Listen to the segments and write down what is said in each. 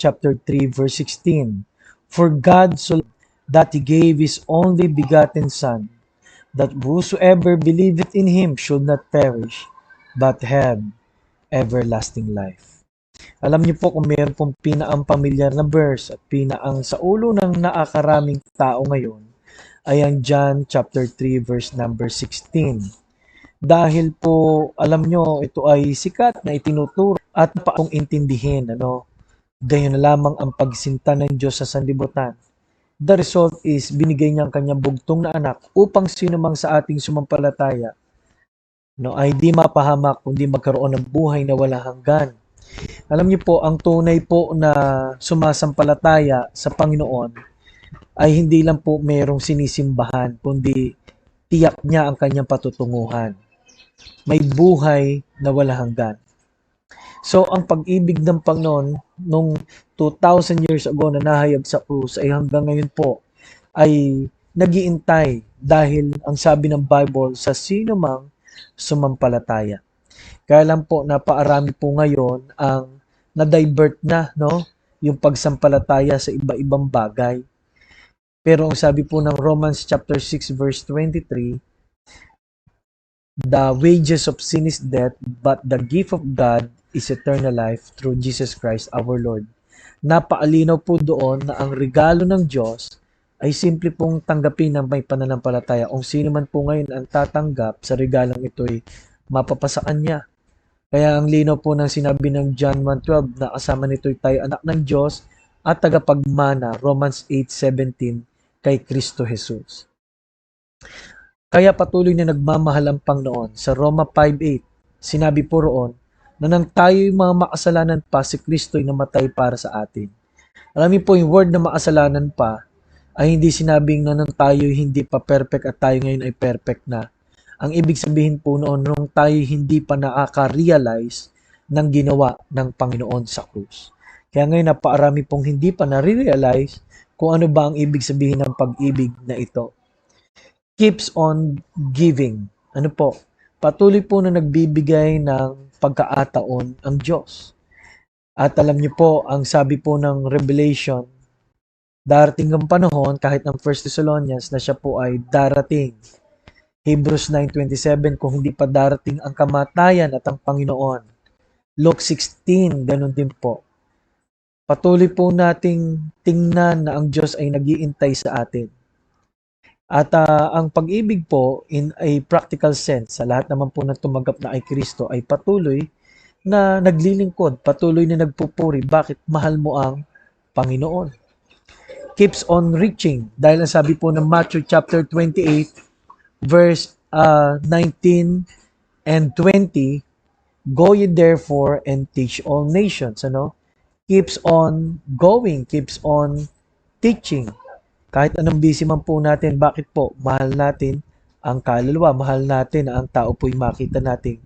chapter 3, verse 16. For God so loved that He gave His only begotten Son, that whosoever believeth in Him should not perish, but have everlasting life. Alam niyo po kung mayroon pong pinaang pamilyar na verse at pinaang sa ulo ng nakakaraming tao ngayon, ay ang John chapter 3 verse number 16. Dahil po, alam nyo, ito ay sikat na itinuturo at paong intindihin, gayon na lamang ang pagsinta ng Diyos sa sanlibutan. The result is, binigay niya ang kanyang bugtong na anak upang sinumang sa ating sumampalataya ay di mapahamak kundi magkaroon ng buhay na walang hanggan. Alam niyo po, ang tunay po na sumasampalataya sa Panginoon ay hindi lang po mayroong sinisimbahan, kundi tiyak niya ang kanyang patutunguhan. May buhay na walang hanggan. So, ang pag-ibig ng Panginoon nung 2,000 years ago na nahayag sa krus ay hanggang ngayon po ay nagiintay dahil ang sabi ng Bible sa sino mang sumampalataya. Kaya lang po napaarami po ngayon ang na-divert na yung pagsampalataya sa iba-ibang bagay. Pero ang sabi po ng Romans chapter 6 verse 23, the wages of sin is death, but the gift of God is eternal life through Jesus Christ our Lord. Napaalinaw po doon na ang regalo ng Diyos ay simple pong tanggapin ng may pananampalataya. Kung sino man po ngayon ang tatanggap sa regalong ito'y mapapasa kanya. Kaya ang linaw po ng sinabi ng John 1:12 na kasama nito'y tayo anak ng Diyos at tagapagmana, Romans 8:17, kay Kristo Jesus. Kaya patuloy na nagmamahal ang Panginoon. Sa Roma 5:8, sinabi po roon na nang tayo'y mga makasalanan pa, si Kristo'y namatay para sa atin. Alam niyo po, yung word na makasalanan pa ay hindi sinabing na nang tayo'y hindi pa perfect at tayo ngayon ay perfect na. Ang ibig sabihin po noon, nung tayo hindi pa nakaka-realize ng ginawa ng Panginoon sa krus. Kaya ngayon napaarami pong hindi pa na-realize kung ano ba ang ibig sabihin ng pag-ibig na ito. Keeps on giving. Ano po? Patuloy po na nagbibigay ng pagkakataon ang Diyos. At alam niyo po, ang sabi po ng Revelation, darating ang panahon, kahit ng 1 Thessalonians, na siya po ay darating. Hebrews 9:27, kung hindi pa darating ang kamatayan at ang Panginoon. Luke 16, ganun din po. Patuloy po nating tingnan na ang Diyos ay nag-iintay sa atin. At ang pag-ibig po, in a practical sense, sa lahat naman po na tumanggap na kay Kristo, ay patuloy na naglilingkod, patuloy na nagpupuri. Bakit? Mahal mo ang Panginoon. Keeps on reaching. Dahil ang sabi po ng Matthew chapter 28, verse 19 and 20, go ye therefore and teach all nations. Keeps on going, keeps on teaching. Kahit anong busy man po natin, bakit po? Mahal natin ang kaluluwa, mahal natin na ang tao po'y makita natin,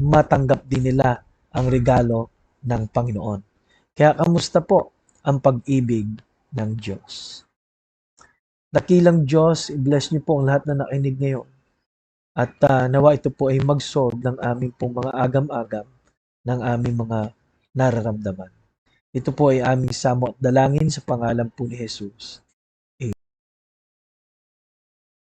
matanggap din nila ang regalo ng Panginoon. Kaya kamusta po ang pag-ibig ng Diyos? Dakilang Diyos, i-bless niyo po ang lahat na nakinig ngayon. At nawa ito po ay mag-solve ng aming pong mga agam-agam, ng aming mga nararamdaman. Ito po ay aming samo at dalangin sa pangalan po ni Jesus.